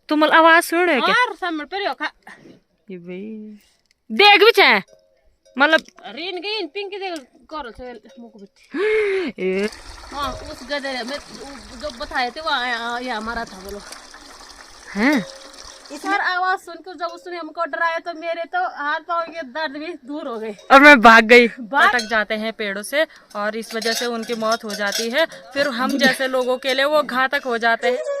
तुम आवाज सुन रहे क्या? ये भाई देख भी चाहे मतलब रीन गई पिंकी दे करो से मुक ए हां उस गधे में जो बताए थे वो ये हमारा था बोलो हैं इस बार आवाज सुन के जब उसने हमको डराया तो मेरे तो हाथ पांव के दर्द भी दूर हो गए और मैं भाग गई। भटक जाते हैं पेड़ों से और इस वजह से उनकी मौत हो जाती है, फिर हम जैसे लोगों के लिए वो घातक हो जाते हैं।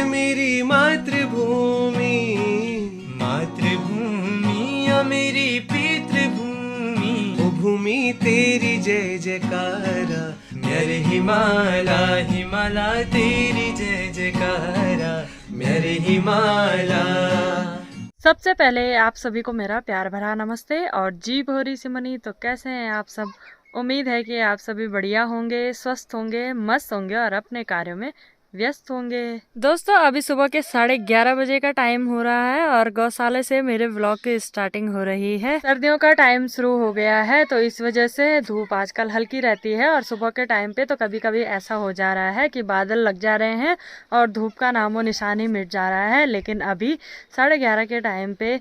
मेरी मातृभूमि मातृभूमि मेरी पितृभूमि ओ भूमि तेरी जय जयकारा मेरे हिमाला हिमाला तेरी जय जयकारा मेरे हिमाला। सबसे पहले आप सभी को मेरा प्यार भरा नमस्ते और जी भोरी सिमनी। तो कैसे हैं आप सब? उम्मीद है कि आप सभी बढ़िया होंगे, स्वस्थ होंगे, मस्त होंगे और अपने कार्यों में व्यस्त होंगे। दोस्तों अभी सुबह के 11:30 बजे का टाइम हो रहा है और गौशाले से मेरे व्लॉग की स्टार्टिंग हो रही है। सर्दियों का टाइम शुरू हो गया है तो इस वजह से धूप आजकल हल्की रहती है और सुबह के टाइम पे तो कभी कभी ऐसा हो जा रहा है कि बादल लग जा रहे हैं और धूप का नामो निशान ही मिट जा रहा है। लेकिन अभी 11:30 के टाइम पे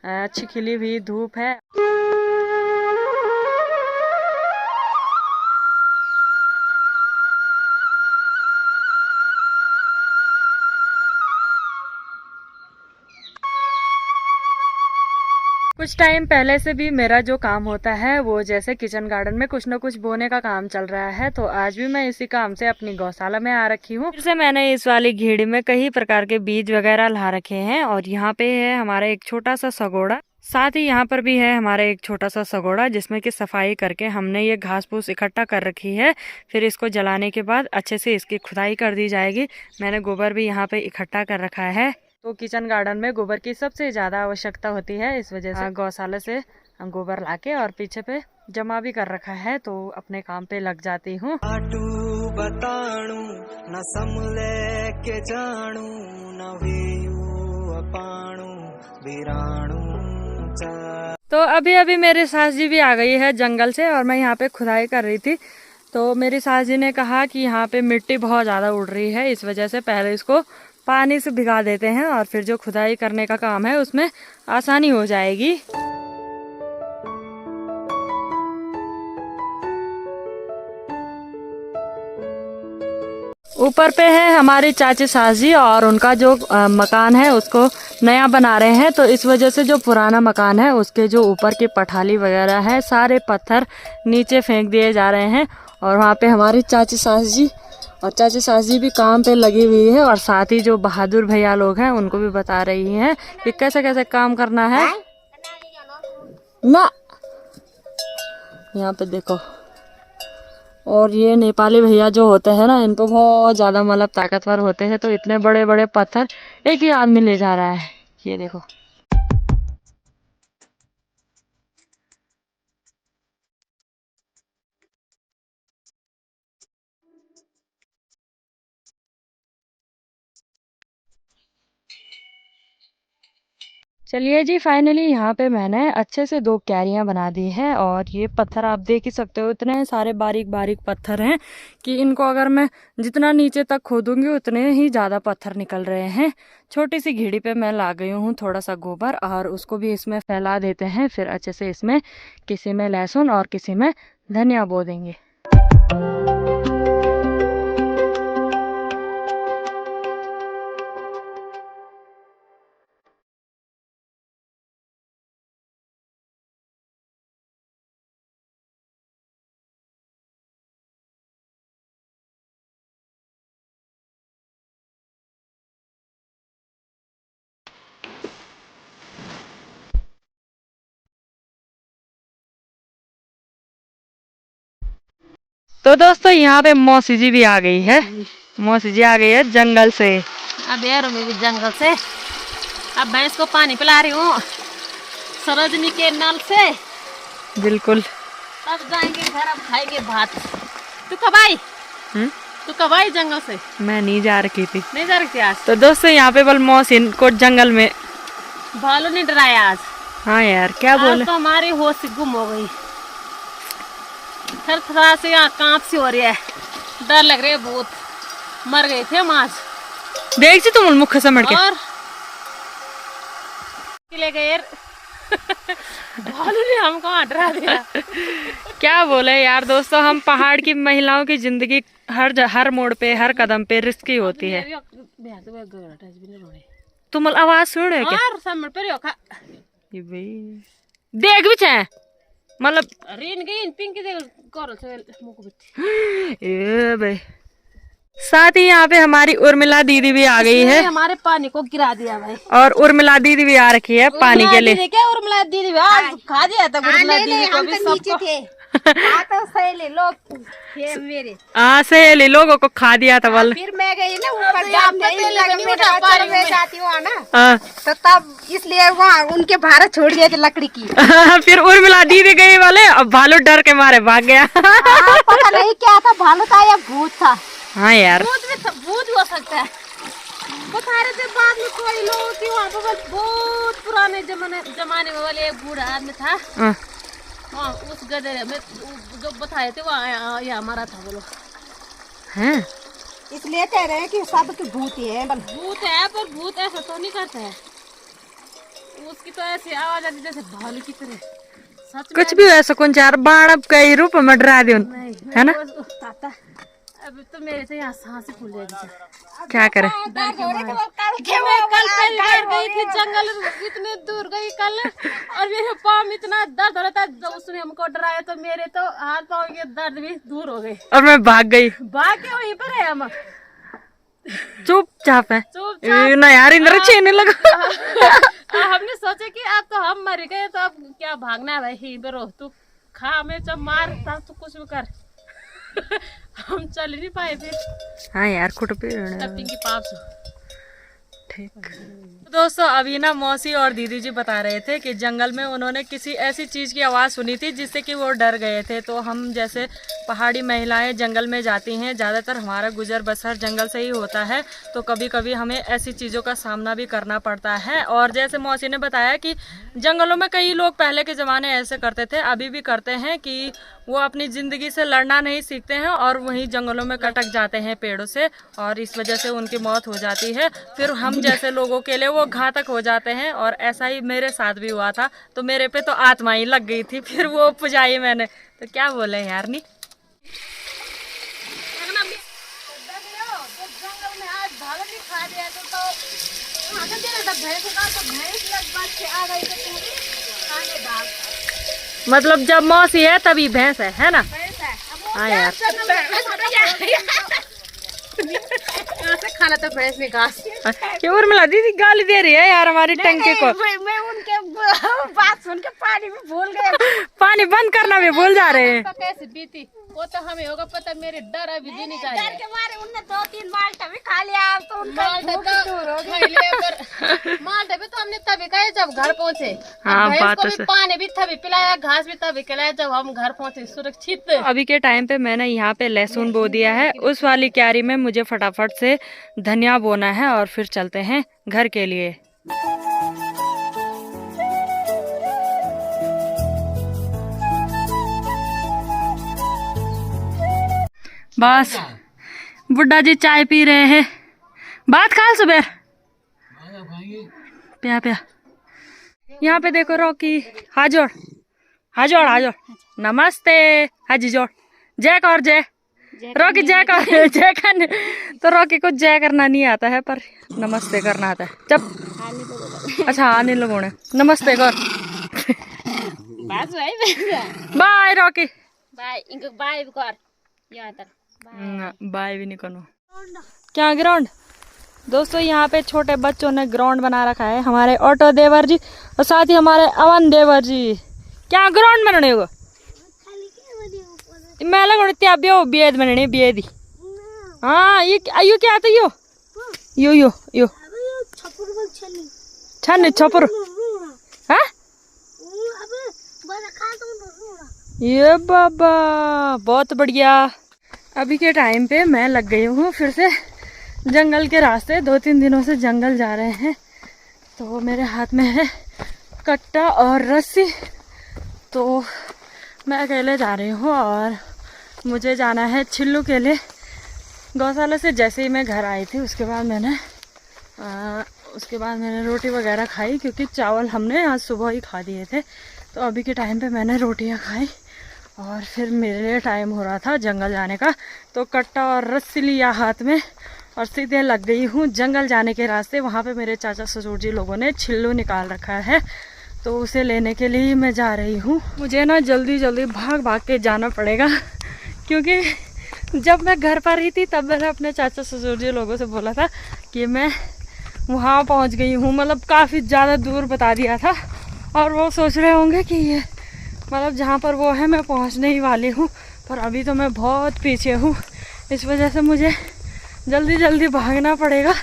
अच्छी खिली हुई धूप है। कुछ टाइम पहले से भी मेरा जो काम होता है वो जैसे किचन गार्डन में कुछ न कुछ बोने का काम चल रहा है, तो आज भी मैं इसी काम से अपनी गौशाला में आ रखी हूँ। फिर से मैंने इस वाली घेड़ी में कई प्रकार के बीज वगैरह ला रखे हैं और यहाँ पे है हमारा एक छोटा सा सगोड़ा, साथ ही यहाँ पर भी है हमारा एक छोटा सा सगोड़ा जिसमें कि सफाई करके हमने ये घास फूस इकट्ठा कर रखी है। फिर इसको जलाने के बाद अच्छे से इसकी खुदाई कर दी जाएगी। मैंने गोबर भी यहाँ पे इकट्ठा कर रखा है। तो किचन गार्डन में गोबर की सबसे ज्यादा आवश्यकता होती है, इस वजह से गौशाला से गोबर लाके और पीछे पे जमा भी कर रखा है, तो अपने काम पे लग जाती हूँ। बताणु न समले के जानू न अपाणु बिराणु। तो अभी अभी मेरी सास जी भी आ गई है जंगल से और मैं यहाँ पे खुदाई कर रही थी, तो मेरी सास जी ने कहा कि यहाँ पे मिट्टी बहुत ज़्यादा उड़ रही है, इस वजह से पहले इसको पानी से भिगा देते हैं और फिर जो खुदाई करने का काम है उसमें आसानी हो जाएगी। ऊपर पे है हमारी चाची सास जी और उनका जो मकान है उसको नया बना रहे हैं, तो इस वजह से जो पुराना मकान है उसके जो ऊपर की पठाली वगैरह है सारे पत्थर नीचे फेंक दिए जा रहे हैं। और वहाँ पे हमारी चाची सास जी और चाची सास जी भी काम पे लगी हुई है और साथ ही जो बहादुर भैया लोग हैं उनको भी बता रही हैं कि कैसे कैसे काम करना है ना। यहाँ पे देखो, और ये नेपाली भैया जो होते हैं ना इनको बहुत ज्यादा मतलब ताकतवर होते हैं, तो इतने बड़े बड़े पत्थर एक ही आदमी ले जा रहा है। ये देखो। चलिए जी, फाइनली यहाँ पे मैंने अच्छे से 2 क्यारियां बना दी है और ये पत्थर आप देख ही सकते हो, इतने सारे बारीक बारीक पत्थर हैं कि इनको अगर मैं जितना नीचे तक खोदूंगी उतने ही ज़्यादा पत्थर निकल रहे हैं। छोटी सी घीड़ी पे मैं ला गई हूँ थोड़ा सा गोबर और उसको भी इसमें फैला देते हैं, फिर अच्छे से इसमें किसी में लहसुन और किसी में धनिया बो देंगे। तो दोस्तों यहाँ पे मौसी जी भी आ गई है। मौसी जी आ गई है जंगल से। अब यार मैं भी जंगल से अब भैंस को पानी पिला रही हूँ सरोजनी के नल से। बिल्कुल। अब जाएंगे घर, अब खाएंगे भात। तू कब आई? तू कब आई जंगल से? मैं नहीं जा रखी थी। नहीं जा रही थी आज? तो दोस्तों यहाँ पे बल मौसी को जंगल में भालू नहीं डराया आज। हाँ यार क्या बोले, आज तो हमारी होश से गुम हो गई। थर से यहाँ कांप सी हो रही है, डर लग रही है बहुत। मर गए थे हम आज। देख तुम मुख समझ के और ले गए भालू ने हमको डरा दिया। क्या बोले यार दोस्तों, हम पहाड़ की महिलाओं की जिंदगी हर मोड़ पे हर कदम पे रिस्की होती है। तुम आवाज सुन रहे हो क्या? ये भाई देख भी चाहे मतलब ए भाई। साथ ही यहाँ पे हमारी उर्मिला दीदी भी आ गई है। हमारे पानी को गिरा दिया भाई। और उर्मिला दीदी भी आ रखी है पानी के लिए। क्या उर्मिला दीदी भी आज खा दिया था? उर्मिला दीदी को भी सबको तो सहेली लोग थे मेरे। सहेली लोगों को खा दिया था बल। फिर मैं गई ना ऊपर गांव में जाती हूँ ना, तो तब इसलिए वहाँ उनके भारत छोड़ गए थे लकड़ी की। फिर उर्मिला दीदी गई वाले, अब भालू डर के मारे भाग गया। पता नहीं क्या था, भालू था या भूत था। हाँ यार भूत हो सकता है। बता रहे थे बाद में कोई लोग कि वहाँ पर बहुत पुराने जमाने में वाले एक बूढ़ा आदमी था। हाँ उस गधे में जो बताए थे वहाँ यहाँ हमारा था बोलो। हैं इसलिए कह रहे हैं कि सब के भूत ही है। भूत है पर भूत ऐसा तो नहीं करते है। उसकी तो ऐसी आवाज आती जैसे भालू की तरह। कुछ भी ऐसा कौन चार बाण कई रूप में डरा दे है ना। अब तो मेरे से यहाँ सांस फूल जाएगी। क्या करे, कल पहली बार गई थी जंगल, इतने दूर गई कल और मेरे पाँव में इतना दर्द हो रहा था। जब उसने हमको डराया तो मेरे तो हाथ पाँव के दर्द भी दूर हो गए और मैं भाग गई। भाग के वहीं पर है हम। चुपचाप है ना यार, इंद्र छीने लगा। हमने सोचा कि अब तो हम मर गए तो अब क्या भागना है भाई, यहीं पर रहो। तू खा में जब मार तू कुछ भी कर। हम चल नहीं पाए फिर। हाँ यार कुट पे की पाप ठीक। दोस्तों अभी ना मौसी और दीदी जी बता रहे थे कि जंगल में उन्होंने किसी ऐसी चीज की आवाज सुनी थी जिससे कि वो डर गए थे। तो हम जैसे पहाड़ी महिलाएं जंगल में जाती हैं, ज़्यादातर हमारा गुजर बसर जंगल से ही होता है, तो कभी कभी हमें ऐसी चीज़ों का सामना भी करना पड़ता है। और जैसे मौसी ने बताया कि जंगलों में कई लोग पहले के ज़माने ऐसे करते थे, अभी भी करते हैं कि वो अपनी ज़िंदगी से लड़ना नहीं सीखते हैं और वहीं जंगलों में कटक जाते हैं पेड़ों से, और इस वजह से उनकी मौत हो जाती है। फिर हम जैसे लोगों के लिए वो घातक हो जाते हैं। और ऐसा ही मेरे साथ भी हुआ था, तो मेरे पे तो आत्मा ही लग गई थी, फिर वो पुजाई मैंने। तो क्या बोले यार नहीं। मतलब जब मौसी है तभी भैंस है ना। हाँ यार खाना तो भैंस में घास। उर्मिला दीदी गाली दे रही है यार हमारी टंकी को। मैं उनके बात सुन के पानी भी भूल गए। पानी बंद करना भी भूल जा रहे हैं। कैसे बीती वो तो हमें होगा पता। मेरे डर अभी भी नहीं चाहिए। डर के मारे उनने 2-3 माल्टा भी खा लिया, तो उनका भूख दूर हो गई। माल्टा भी तो हमने तभी खाए जब घर पहुँचे। हाँ बात तो भी पानी भी तभी पिलाया, घास भी तभी खिलाया जब हम घर पहुँचे सुरक्षित। अभी के टाइम पे मैंने यहाँ पे लहसुन बो दिया है, उस वाली क्यारी में मुझे फटाफट से धनिया बोना है और फिर चलते हैं घर के लिए। बस बुड्ढा जी चाय पी रहे हैं। बात खाल सुबह प्या प्या। यहाँ पे देखो रॉकी हाजोड़ हाजोड़ हाजोड़ नमस्ते हाजी जोड़ जय कर जय रॉकी जय कर जय करने। तो रॉकी को जय करना नहीं आता है पर नमस्ते करना आता है। जब अच्छा आने लोगों ने नमस्ते कर। बाय रॉकी बाय इनको बाय कर यहाँ तक बाय भी नहीं करना। क्या ग्राउंड दोस्तों, यहाँ पे छोटे बच्चों ने ग्राउंड बना रखा है। हमारे ऑटो देवर जी और साथ ही हमारे अवन देवर जी क्या ग्राउंड बनाने को मेला कोड़ती अब बेद बनने बेदी हाँ ये अयो क्या आता यो यो यो यो छन छपुर हाँ ये बाबा बहुत बढ़िया। अभी के टाइम पे मैं लग गई हूँ फिर से जंगल के रास्ते। 2-3 दिनों से जंगल जा रहे हैं तो मेरे हाथ में है कट्टा और रस्सी। तो मैं अकेले जा रही हूँ और मुझे जाना है छिल्लू के लिए। गौशाला से जैसे ही मैं घर आई थी उसके बाद मैंने रोटी वगैरह खाई क्योंकि चावल हमने आज सुबह ही खा दिए थे। तो अभी के टाइम पे मैंने रोटियां खाई और फिर मेरे लिए टाइम हो रहा था जंगल जाने का। तो कट्टा और रस्सी लिया हाथ में और सीधे लग गई हूँ जंगल जाने के रास्ते। वहाँ पे मेरे चाचा ससुर जी लोगों ने छिल्लू निकाल रखा है तो उसे लेने के लिए मैं जा रही हूँ। मुझे ना जल्दी जल्दी भाग भाग के जाना पड़ेगा क्योंकि जब मैं घर पर ही थी तब मैंने अपने चाचा ससुर जी लोगों से बोला था कि मैं वहाँ पहुँच गई हूँ। मतलब काफ़ी ज़्यादा दूर बता दिया था और वो सोच रहे होंगे कि ये मतलब जहाँ पर वो है मैं पहुँचने ही वाली हूँ, पर अभी तो मैं बहुत पीछे हूँ। इस वजह से मुझे जल्दी जल्दी भागना पड़ेगा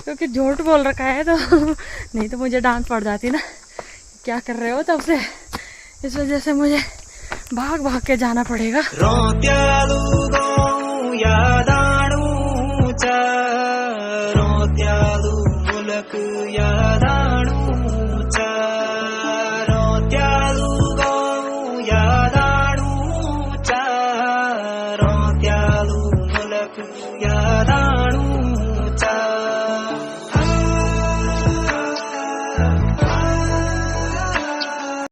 क्योंकि झूठ बोल रखा है तो नहीं तो मुझे डांट पड़ जाती ना, क्या कर रहे हो तब से। इस वजह से मुझे भाग भाग के जाना पड़ेगा।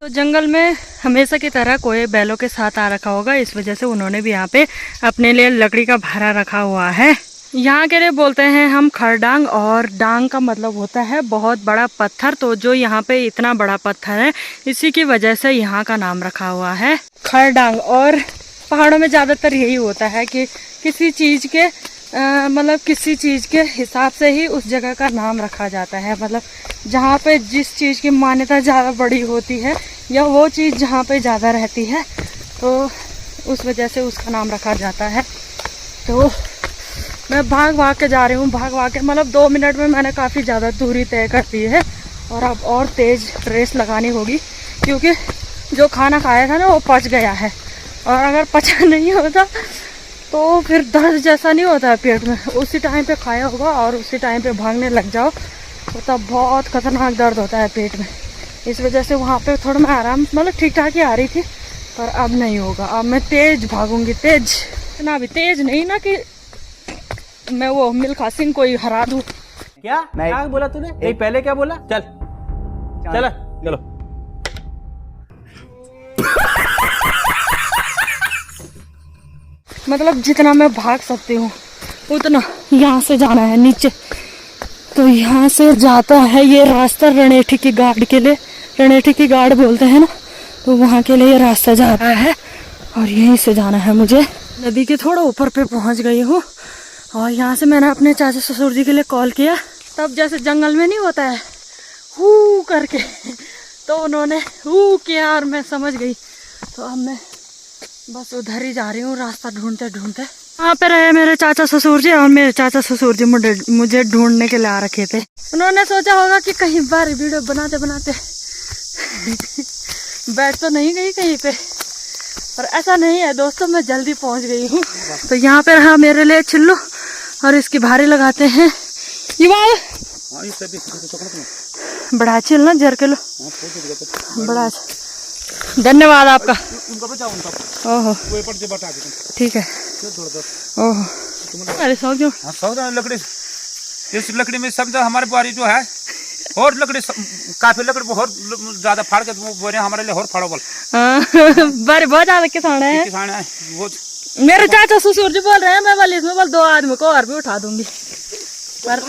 तो जंगल में हमेशा की तरह कोई बैलों के साथ आ रखा होगा, इस वजह से उन्होंने भी यहाँ पे अपने लिए लकड़ी का भारा रखा हुआ है। यहाँ के लिए बोलते हैं हम खरडांग और डांग का मतलब होता है बहुत बड़ा पत्थर। तो जो यहाँ पे इतना बड़ा पत्थर है इसी की वजह से यहाँ का नाम रखा हुआ है खरडांग। और पहाड़ों में ज़्यादातर यही होता है कि किसी चीज़ के मतलब किसी चीज़ के हिसाब से ही उस जगह का नाम रखा जाता है। मतलब जहाँ पे जिस चीज़ की मान्यता ज़्यादा बड़ी होती है या वो चीज़ जहाँ पे ज़्यादा रहती है तो उस वजह से उसका नाम रखा जाता है। तो मैं भाग भाग के जा रही हूँ, भाग भाग के मतलब 2 मिनट में मैंने काफ़ी ज़्यादा दूरी तय कर दी है और अब और तेज़ रेस लगानी होगी क्योंकि जो खाना खाया था ना वो पच गया है और अगर पचा नहीं होता तो फिर दर्द जैसा नहीं होता है पेट में। उसी टाइम पे खाया होगा और उसी टाइम पे भागने लग जाओ तो तब बहुत खतरनाक दर्द होता है पेट में। इस वजह से वहाँ पे थोड़ा मैं आराम मतलब ठीक ठाक ही आ रही थी, पर अब नहीं होगा। अब मैं तेज़ भागूंगी, तेज़ ना भी तेज़ नहीं ना कि मैं वो मिल्खा सिंह को ही हरा दूँ। क्या क्या बोला तूने? एक पहले क्या बोला? चल चल चलो। मतलब जितना मैं भाग सकती हूँ उतना। यहाँ से जाना है नीचे, तो यहाँ से जाता है ये रास्ता रणेठी की गार्ड के लिए। रणेठी की गार्ड बोलते हैं ना, तो वहाँ के लिए ये रास्ता जा रहा है और यहीं से जाना है मुझे। नदी के थोड़ा ऊपर पे पहुँच गई हूँ और यहाँ से मैंने अपने चाचा ससुर जी के लिए कॉल किया। तब जैसे जंगल में नहीं होता है हू करके, तो उन्होंने हू किया और मैं समझ गई। तो अब मैं बस उधर ही जा रही हूँ रास्ता ढूंढते ढूंढते। वहाँ पे रहे मेरे चाचा ससुर जी और मेरे चाचा ससुर जी मुझे ढूंढने के लिए आ रखे थे। उन्होंने सोचा होगा कि कहीं बार वीडियो बनाते बनाते बैठ तो नहीं गई कहीं पे, पर ऐसा नहीं है दोस्तों, मैं जल्दी पहुँच गई हूँ। तो यहाँ पे रहा मेरे लिए छिल्लू और इसकी भारी लगाते हैं। ये बड़ा चिल ना जर के लो, बड़ा धन्यवाद आपका। ओहो ठीक है। ओहो अरे सौ क्यों? लकड़ी, इस लकड़ी में समझा हमारे बारी जो है और लकड़ी काफी लकड़ी बहुत ज्यादा फाड़ के बोले हमारे लिए और फाड़ो बोल। बारी बहुत ज्यादा किसान है वो। मेरे चाचा ससुर जी बोल रहे हैं मैं वाली इसमें बोल 2 आदमी को और भी उठा दूंगी। पर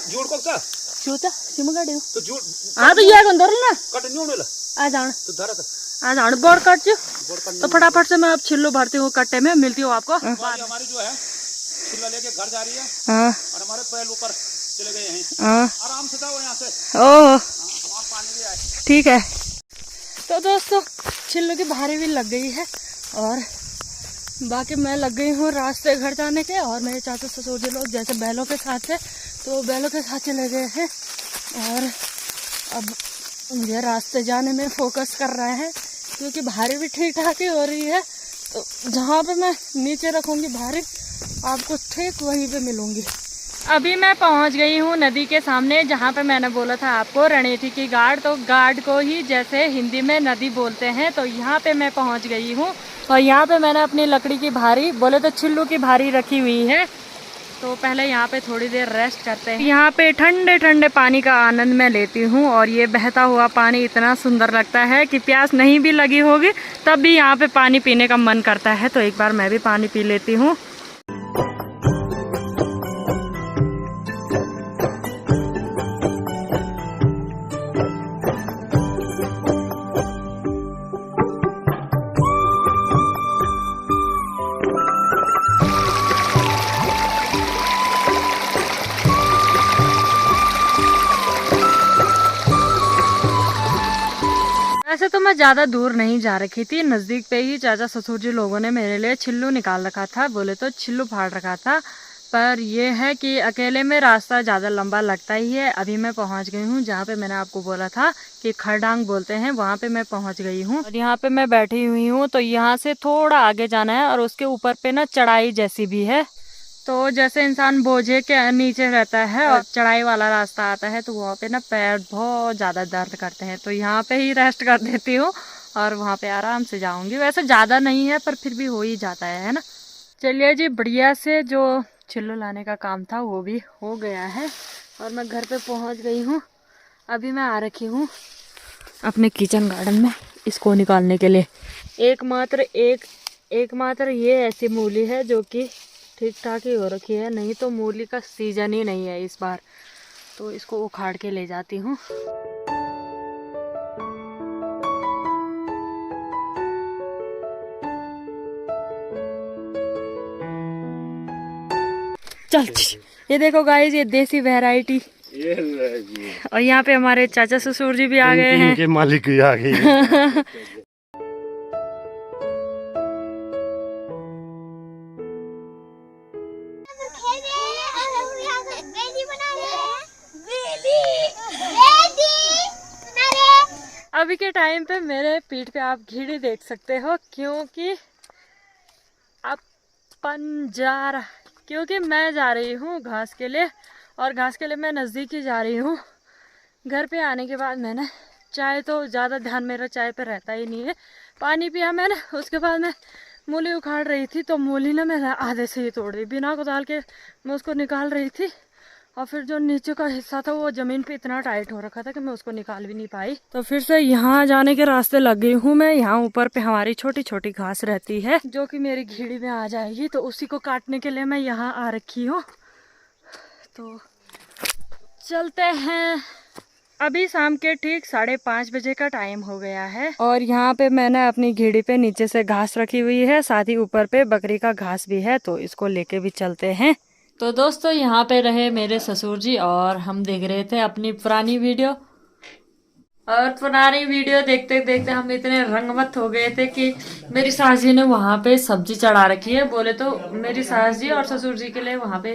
जोड़ को क्या चूता सिम गाड़ी तो जोड़। हाँ तो ये कौन धर ना कट नहीं होने आ जान तो धरा था आ जान बोर्ड काट जो। तो फटाफट से मैं अब छिल्लू भरती हूँ कट्टे में, मिलती हूँ आपको। हमारी जो है छिल्ला लेके घर जा रही है और हमारे पैर ऊपर चले गए हैं। आराम से जाओ यहाँ से। ओह ठीक है। तो दोस्तों छिल्लू की भारी भी लग गई है और बाकी मैं लग गई हूँ रास्ते घर जाने के, और मेरे चाचा ससुर जी लोग जैसे बैलों के साथ है तो बैलों के साथ चले गए हैं, और अब ये रास्ते जाने में फोकस कर रहे हैं क्योंकि भारी भी ठीक ठाक ही हो रही है। तो जहाँ पे मैं नीचे रखूँगी भारी, आपको ठीक वहीं पे मिलूँगी। अभी मैं पहुंच गई हूँ नदी के सामने, जहाँ पे मैंने बोला था आपको रणेथी की घाट, तो घाट को ही जैसे हिंदी में नदी बोलते हैं। तो यहाँ पे मैं पहुँच गई हूँ, और यहाँ पे मैंने अपनी लकड़ी की भारी, बोले तो छिल्लू की भारी रखी हुई है। तो पहले यहाँ पे थोड़ी देर रेस्ट करते हैं। यहाँ पे ठंडे ठंडे पानी का आनंद मैं लेती हूँ, और ये बहता हुआ पानी इतना सुंदर लगता है कि प्यास नहीं भी लगी होगी तब भी यहाँ पे पानी पीने का मन करता है। तो एक बार मैं भी पानी पी लेती हूँ। वैसे तो मैं ज़्यादा दूर नहीं जा रखी थी, नज़दीक पे ही चाचा ससुर जी लोगों ने मेरे लिए छिल्लू निकाल रखा था, बोले तो छिल्लू फाड़ रखा था। पर ये है कि अकेले में रास्ता ज़्यादा लंबा लगता ही है। अभी मैं पहुंच गई हूँ जहाँ पे मैंने आपको बोला था कि खरडांग बोलते हैं, वहाँ पे मैं पहुँच गई हूँ, और यहाँ पे मैं बैठी हुई हूँ। तो यहाँ से थोड़ा आगे जाना है, और उसके ऊपर पे ना चढ़ाई जैसी भी है। तो जैसे इंसान बोझे के नीचे रहता है और चढ़ाई वाला रास्ता आता है, तो वहाँ पे ना पैर बहुत ज़्यादा दर्द करते हैं। तो यहाँ पे ही रेस्ट कर देती हूँ, और वहाँ पे आराम से जाऊँगी। वैसे ज़्यादा नहीं है, पर फिर भी हो ही जाता है ना। चलिए जी, बढ़िया से जो छिल्लू लाने का काम था वो भी हो गया है, और मैं घर पे पहुँच गई हूँ। अभी मैं आ रखी हूँ अपने किचन गार्डन में इसको निकालने के लिए। एकमात्र ये ऐसी मूली है जो कि ठीक ठाक ही हो रखी है, नहीं तो मूली का सीजन ही नहीं है इस बार। तो इसको उखाड़ के ले जाती हूँ। चल, ये देखो गाइस, ये देसी वैरायटी, और यहाँ पे हमारे चाचा ससुर जी भी आ गए हैं। इनके मालिक भी आ गए। अभी के टाइम पे मेरे पीठ पे आप घीड़ी देख सकते हो, क्योंकि क्योंकि मैं जा रही हूँ घास के लिए, और घास के लिए मैं नज़दीक ही जा रही हूँ। घर पे आने के बाद मैंने चाय, तो ज़्यादा ध्यान मेरा चाय पे रहता ही नहीं है। पानी पिया मैंने, उसके बाद मैं मूली उखाड़ रही थी, तो मूली ना मैंने आधे से ही तोड़ दी। बिना कुदाल के मैं उसको निकाल रही थी, और फिर जो नीचे का हिस्सा था वो ज़मीन पे इतना टाइट हो रखा था कि मैं उसको निकाल भी नहीं पाई। तो फिर से यहाँ जाने के रास्ते लग गई हूँ मैं। यहाँ ऊपर पे हमारी छोटी छोटी घास रहती है जो कि मेरी घीड़ी में आ जाएगी, तो उसी को काटने के लिए मैं यहाँ आ रखी हूँ। तो चलते हैं। अभी शाम के ठीक 5:30 बजे का टाइम हो गया है, और यहाँ पे मैंने अपनी घीड़ी पे नीचे से घास रखी हुई है, साथ ही ऊपर पे बकरी का घास भी है, तो इसको लेके भी चलते हैं। तो दोस्तों, यहाँ पे रहे मेरे ससुर जी, और हम देख रहे थे अपनी पुरानी वीडियो, और पुरानी वीडियो देखते देखते हम इतने रंगमत हो गए थे कि मेरी सास जी ने वहाँ पे सब्जी चढ़ा रखी है। बोले तो मेरी सास जी और ससुर जी के लिए वहाँ पे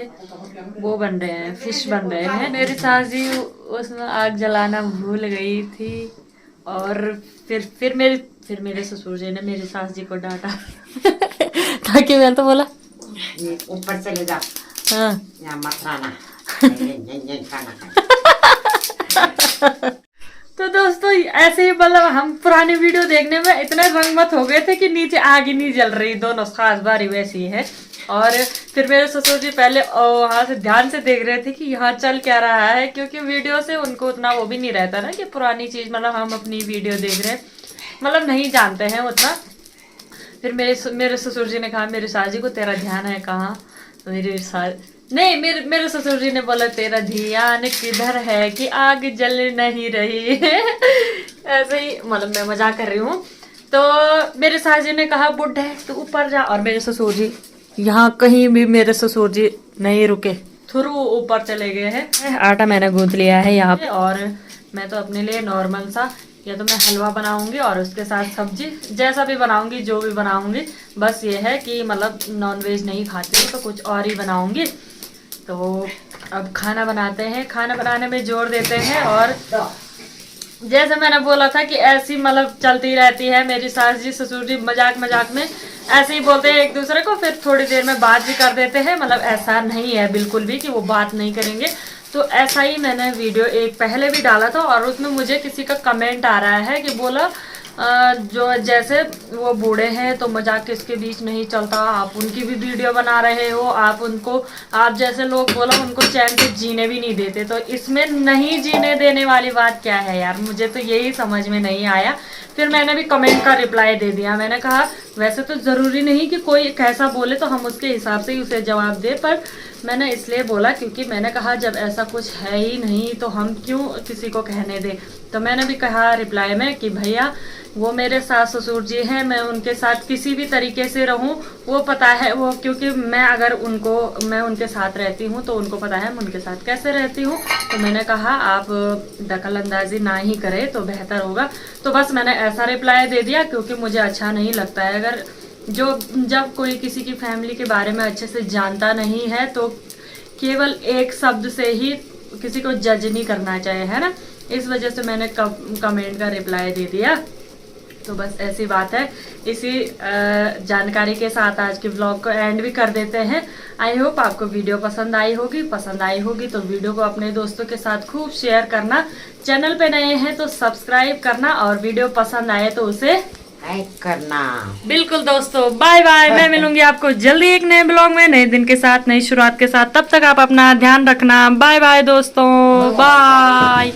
वो बन रहे हैं, फिश बन रहे हैं। मेरी सास जी उसमें आग जलाना भूल गई थी, और फिर मेरे ससुर जी ने मेरी सास जी को डांटा ताकि मैं तो बोला ऊपर चले जा, हाँ यहाँ मत रहना। तो दोस्तों, ऐसे ही मतलब हम पुरानी वीडियो देखने में इतने रंगमत हो गए थे कि नीचे आग ही नहीं जल रही, दोनों खास बारी वैसी है। और फिर मेरे ससुर जी पहले वहाँ से ध्यान से देख रहे थे कि यहाँ चल क्या रहा है, क्योंकि वीडियो से उनको उतना वो भी नहीं रहता ना कि पुरानी चीज, मतलब हम अपनी वीडियो देख रहे हैं, मतलब नहीं जानते हैं उतना। फिर मेरे ससुर जी ने कहा मेरी सास जी को, तेरा ध्यान है कहाँ? तो मेरे ससुर जी ने बोला तेरा ध्यान किधर है कि आग जल नहीं रही है। ऐसे ही मतलब मैं मजाक कर रही हूँ। तो मेरे सास जी ने कहा बुड्ढे तू ऊपर जा, और मेरे ससुर जी यहाँ कहीं भी मेरे ससुर जी नहीं रुके, थ्रू ऊपर चले गए हैं। आटा मैंने गूंथ लिया है यहाँ पे, और मैं तो अपने लिए नॉर्मल सा या तो मैं हलवा बनाऊंगी और उसके साथ सब्जी, जैसा भी बनाऊंगी, जो भी बनाऊंगी। बस ये है कि मतलब नॉनवेज नहीं खाती हूँ तो कुछ और ही बनाऊंगी। तो अब खाना बनाते हैं, खाना बनाने में जोर देते हैं। और जैसे मैंने बोला था कि ऐसी मतलब चलती रहती है, मेरी सास जी ससुर जी मजाक मजाक में ऐसे ही बोलते हैं एक दूसरे को, फिर थोड़ी देर में बात भी कर देते हैं। मतलब ऐसा नहीं है बिल्कुल भी कि वो बात नहीं करेंगे। तो ऐसा ही मैंने वीडियो एक पहले भी डाला था और उसमें मुझे किसी का कमेंट आ रहा है कि बोला जो जैसे वो बूढ़े हैं तो मजाक किसके बीच नहीं चलता, आप उनकी भी वीडियो बना रहे हो, आप जैसे लोग बोला उनको चैन से जीने भी नहीं देते। तो इसमें नहीं जीने देने वाली बात क्या है यार, मुझे तो यही समझ में नहीं आया। फिर मैंने भी कमेंट का रिप्लाई दे दिया। मैंने कहा वैसे तो ज़रूरी नहीं कि कोई कैसा बोले तो हम उसके हिसाब से ही उसे जवाब दे, पर मैंने इसलिए बोला क्योंकि मैंने कहा जब ऐसा कुछ है ही नहीं तो हम क्यों किसी को कहने दें। तो मैंने भी कहा रिप्लाई में कि भैया वो मेरे सास ससुर जी हैं, मैं उनके साथ किसी भी तरीके से रहूं वो पता है, वो क्योंकि मैं उनके साथ रहती हूं तो उनको पता है मैं उनके साथ कैसे रहती हूं। तो मैंने कहा आप दखल अंदाजी ना ही करें तो बेहतर होगा। तो बस मैंने ऐसा रिप्लाई दे दिया क्योंकि मुझे अच्छा नहीं लगता है अगर जब कोई किसी की फैमिली के बारे में अच्छे से जानता नहीं है तो केवल एक शब्द से ही किसी को जज नहीं करना चाहिए, है ना। इस वजह से मैंने कमेंट का रिप्लाई दे दिया। तो बस ऐसी बात है। इसी जानकारी के साथ आज के व्लॉग को एंड भी कर देते हैं। आई होप आपको वीडियो पसंद आई होगी तो वीडियो को अपने दोस्तों के साथ खूब शेयर करना। चैनल पे नए हैं तो सब्सक्राइब करना और वीडियो पसंद आए तो उसे लाइक करना। बिल्कुल दोस्तों, बाय बाय। मैं मिलूंगी आपको जल्दी एक नए ब्लॉग में, नए दिन के साथ, नई शुरुआत के साथ। तब तक आप अपना ध्यान रखना। बाय बाय दोस्तों, बाय।